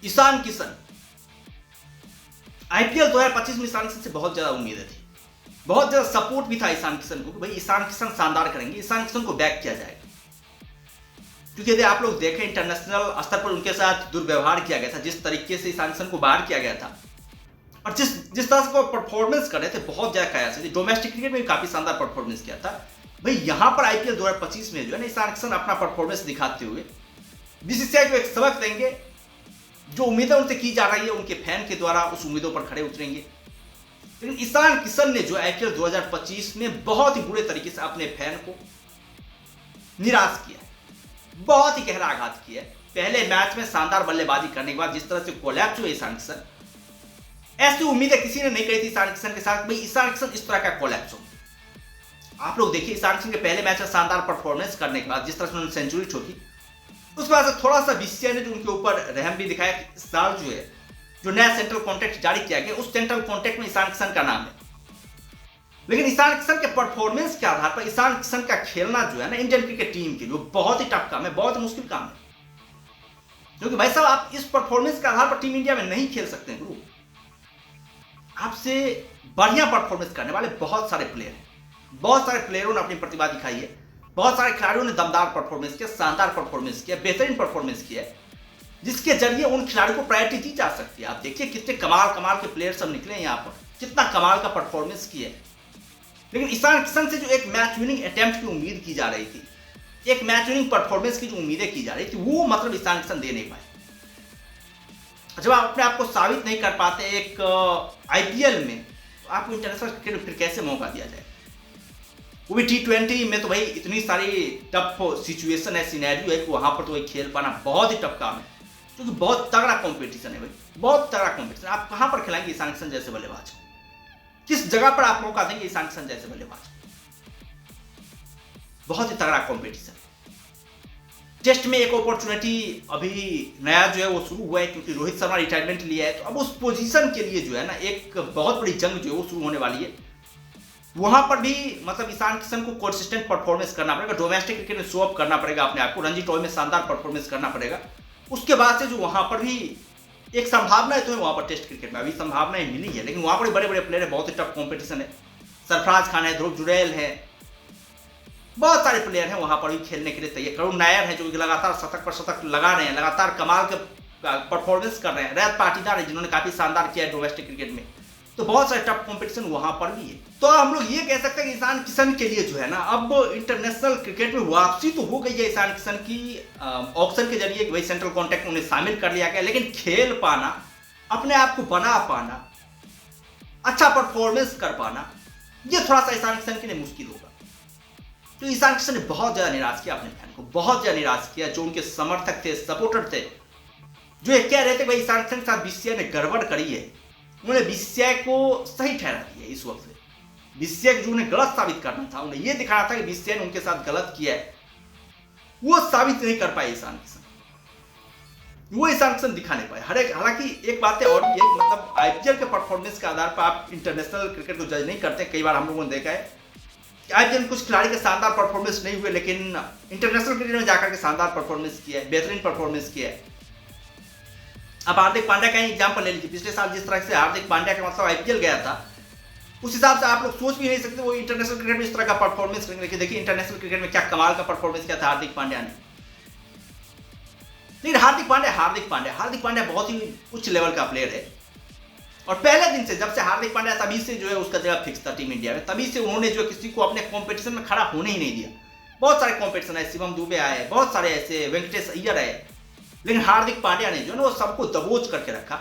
Ishan Kishan, IPL 2025 में ईशान किशन से बहुत ज्यादा उम्मीदें थी, बहुत ज्यादा सपोर्ट भी था ईशान किशन को, भाई ईशान किशन शानदार करेंगे, ईशान किशन को बैक किया जाएगा। क्योंकि यदि आप लोग देखें इंटरनेशनल स्तर पर उनके साथ दुर्व्यवहार किया गया था, जिस तरीके से ईशान किशन को बाहर किया गया था और जिस तरह से वो परफॉर्मेंस कर रहे थे, बहुत ज्यादा कयास थी। डोमेस्टिक क्रिकेट में भी काफी शानदार परफॉर्मेंस किया था। भाई यहां पर आईपीएल 2025 में जो है ना ईशान किशन अपना परफॉर्मेंस दिखाते हुए बीसीसीआई को एक सबक देंगे। जो उम्मीदें उनसे की जा रही है उनके फैन के द्वारा, उस उम्मीदों पर खड़े उतरेंगे। लेकिन ईशान किशन ने जो आईपीएल 2025 में बहुत ही बुरे तरीके से अपने फैन को निराश किया, बहुत ही गहरा आघात किया। पहले मैच में शानदार बल्लेबाजी करने के बाद जिस तरह से कोलैप्स हुए ईशान किशन, ऐसी उम्मीदें किसी ने नहीं करी थी ईशान किशन के साथ, भाई ईशान किशन इस तरह का कोलैप्स हो। आप लोग देखिए ईशान किशन के पहले मैच में शानदार परफॉर्मेंस करने के बाद जिस तरह से उन्होंने सेंचुरी ठोकी, उसके बाद से थोड़ा सा बीसीसीआई ने जो उनके ऊपर रहम भी दिखाया कि इस साल जो है जो नया सेंट्रल कॉन्ट्रैक्ट जारी किया गया, उस सेंट्रल कॉन्ट्रैक्ट में ईशान किशन का नाम है। लेकिन ईशान किशन के परफॉर्मेंस के आधार पर ईशान किशन का खेलना जो है ना इंडियन क्रिकेट टीम के लिए बहुत ही टफ काम है, बहुत ही मुश्किल काम है। क्योंकि भाई साहब आप इस परफॉर्मेंस के आधार पर टीम इंडिया में नहीं खेल सकते हैं गुरु। आपसे बढ़िया परफॉर्मेंस करने वाले बहुत सारे प्लेयर हैं, बहुत सारे प्लेयरों ने अपनी प्रतिभा दिखाई है, बहुत सारे खिलाड़ियों ने दमदार परफॉर्मेंस किया, शानदार परफॉर्मेंस किया, बेहतरीन परफॉर्मेंस किया, जिसके जरिए उन खिलाड़ियों को प्रायोरिटी दी जा सकती है। आप देखिए कितने कमाल कमाल के प्लेयर सब निकले हैं यहाँ पर, कितना कमाल का परफॉर्मेंस किया। लेकिन ईशान किशन से जो एक मैच विनिंग अटेम्प्ट की उम्मीद की जा रही थी, एक मैच विनिंग परफॉर्मेंस की जो उम्मीदें की जा रही थी, वो मतलब ईशान किशन दे नहीं पाए। जब आप अपने आप को साबित नहीं कर पाते एक आईपीएल में, तो आपको इंटरनेशनल क्रिकेट में फिर कैसे मौका दिया जाए? वो भी T20 में तो भाई इतनी सारी टफ सिचुएशन है, सिनेरियो है कि वहां पर तो भाई खेल पाना बहुत ही टफ काम है, क्योंकि बहुत तगड़ा कंपटीशन है भाई, बहुत तगड़ा कंपटीशन। आप कहां पर खिलाएंगे ईशान किशन जैसे बल्लेबाज को? किस जगह पर आप मौका देंगे ईशान किशन जैसे बल्लेबाज को? बहुत ही तगड़ा कंपटीशन। टेस्ट में एक अपॉर्चुनिटी अभी नया जो है वो शुरू हुआ है, क्योंकि रोहित शर्मा रिटायरमेंट लिया है, तो अब उस पोजीशन के लिए जो है ना एक बहुत बड़ी जंग जो है वो शुरू होने वाली है। वहां पर भी मतलब ईशान किशन को कंसिस्टेंट परफॉर्मेंस करना पड़ेगा, डोमेस्टिक क्रिकेट में शो अप करना पड़ेगा अपने आप को, रणजी ट्रॉफी में शानदार परफॉर्मेंस करना पड़ेगा। उसके बाद से जो वहां पर भी एक संभावना है तो है वहां पर टेस्ट क्रिकेट में, अभी संभावनाएं मिली है, लेकिन वहां पर बड़े बड़े प्लेयर है, बहुत ही टफ कॉम्पिटिशन है। सरफराज खान है, ध्रुव जुरैल है, बहुत सारे प्लेयर हैं वहां पर भी खेलने के लिए तैयार। करुण नायर है जो लगातार शतक पर शतक लगा रहे हैं, लगातार कमाल के परफॉर्मेंस कर रहे हैं। रैत पाटीदार है जिन्होंने काफी शानदार किया है डोमेस्टिक क्रिकेट में। तो बहुत सारे टफ कंपटीशन वहां पर भी है। तो हम लोग ये कह सकते हैं कि ईशान किशन के लिए जो है ना अब इंटरनेशनल क्रिकेट में वापसी तो हो गई है ईशान किशन की, ऑप्शन के जरिए वही सेंट्रल कॉन्ट्रैक्ट उन्हें शामिल कर लिया गया, लेकिन खेल पाना, अपने आप को बना पाना, अच्छा परफॉर्मेंस कर पाना, ये थोड़ा सा ईशान किशन के लिए मुश्किल होगा। तो ईशान किशन ने बहुत ज्यादा निराश किया अपने फैन को, बहुत ज्यादा निराश किया। जो उनके समर्थक थे, सपोर्टर थे, जो ये कह रहे थे भाई ईशान किशन के साथ बीसीसीआई ने गड़बड़ करी है, उन्होंने बीसीसीआई को सही ठहरा दिया। इस वक्त बीसीसीआई जो उन्हें गलत साबित करना था, उन्हें यह दिखाना था कि बीसीसीआई ने उनके साथ गलत किया है, वो साबित नहीं कर पाए ईशान किशन, वो ईशान किशन दिखा नहीं पाए। हालांकि एक बात है और ये मतलब आईपीएल के परफॉर्मेंस के आधार पर आप इंटरनेशनल क्रिकेट को जज नहीं करते। कई बार हम लोगों ने देखा है कि आईपीएल में कुछ खिलाड़ी के शानदार परफॉर्मेंस नहीं हुए, लेकिन इंटरनेशनल क्रिकेट में जाकर के शानदार परफॉर्मेंस किया है, बेहतरीन परफॉर्मेंस किया है। अब हार्दिक पांड्या का ही एग्जाम्पल ले लीजिए, पिछले साल जिस तरह से हार्दिक पांड्या का मतलब आईपीएल गया था, उस हिसाब से आप लोग सोच भी नहीं सकते वो इंटरनेशनल क्रिकेट में इस तरह का परफॉर्मेंस करेंगे। देखिए इंटरनेशनल क्रिकेट में क्या कमाल का परफॉर्मेंस किया था हार्दिक पांड्या ने। लेकिन हार्दिक पांड्या बहुत ही उच्च लेवल का प्लेयर है, और पहले दिन से, जब से हार्दिक पांड्या, तभी से जो है उसका जगह फिक्स था टीम इंडिया में, तभी से उन्होंने जो किसी को अपने कॉम्पिटिशन में खड़ा होने ही नहीं दिया। बहुत सारे कॉम्पिटिशन है, शिवम दुबे आए, बहुत सारे ऐसे, वेंकटेश अय्यर आए, लेकिन हार्दिक पांड्या ने जो है ना वो सबको दबोच करके रखा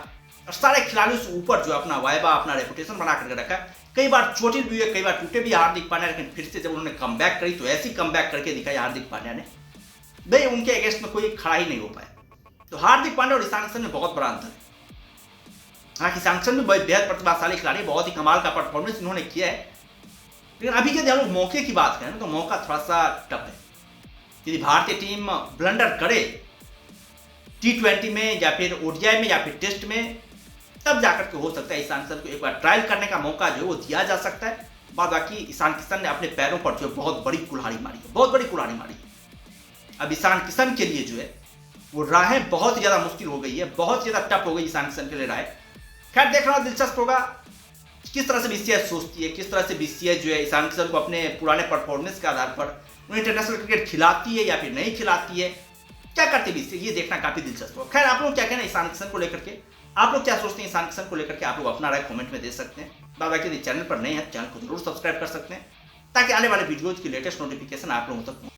और सारे खिलाड़ियों से ऊपर जो अपना वाइबा, अपना रेपुटेशन बना करके रखा। कई बार चोटिल भी हुए, कई बार टूटे भी हार्दिक पांड्या, लेकिन फिर से जब उन्होंने कमबैक करी तो ऐसी कमबैक करके दिखाई हार्दिक पांड्या ने, भाई उनके अगेंस्ट में कोई खड़ा ही नहीं हो पाया। तो हार्दिक पांड्या और ईशान किशन में बहुत बड़ा अंतर है। हालांकि ईशान किशन भी बेहद प्रतिभाशाली खिलाड़ी, बहुत ही कमाल का परफॉर्मेंस इन्होंने किया है, लेकिन अभी यदि हम लोग मौके की बात करें तो मौका थोड़ा सा टफ है। यदि भारतीय टीम ब्लंडर करे T20 में या फिर ओडीआई में या फिर टेस्ट में, तब जाकर के हो सकता है ईशान किशन को एक बार ट्रायल करने का मौका जो है वो दिया जा सकता है। बाद बाकी ईशान किशन ने अपने पैरों पर जो बहुत बड़ी कुल्हाड़ी मारी है, बहुत बड़ी कुल्हाड़ी मारी है। अब ईशान किशन के लिए जो है वो राहें बहुत ज़्यादा मुश्किल हो गई है, बहुत ज़्यादा टफ हो गई ईशान किशन के लिए राय। खैर देखना दिलचस्प होगा किस तरह से बीसीसीआई सोचती है, किस तरह से बीसीसीआई जो है ईशान किशन को अपने पुराने परफॉर्मेंस के आधार पर उन्हें इंटरनेशनल क्रिकेट खिलाती है या फिर नहीं खिलाती है, क्या करती है बीसीसीआई, ये देखना काफी दिलचस्प होगा। खैर आप लोग क्या कहना है ईशान किशन को लेकर के, आप लोग क्या सोचते हैं ईशान किशन को लेकर के, आप लोग अपना राय कमेंट में दे सकते हैं। बाबा के चैनल पर नए हैं चैनल को जरूर सब्सक्राइब कर सकते हैं ताकि आने वाले वीडियोज की लेटेस्ट नोटिफिकेशन आप लोगों तक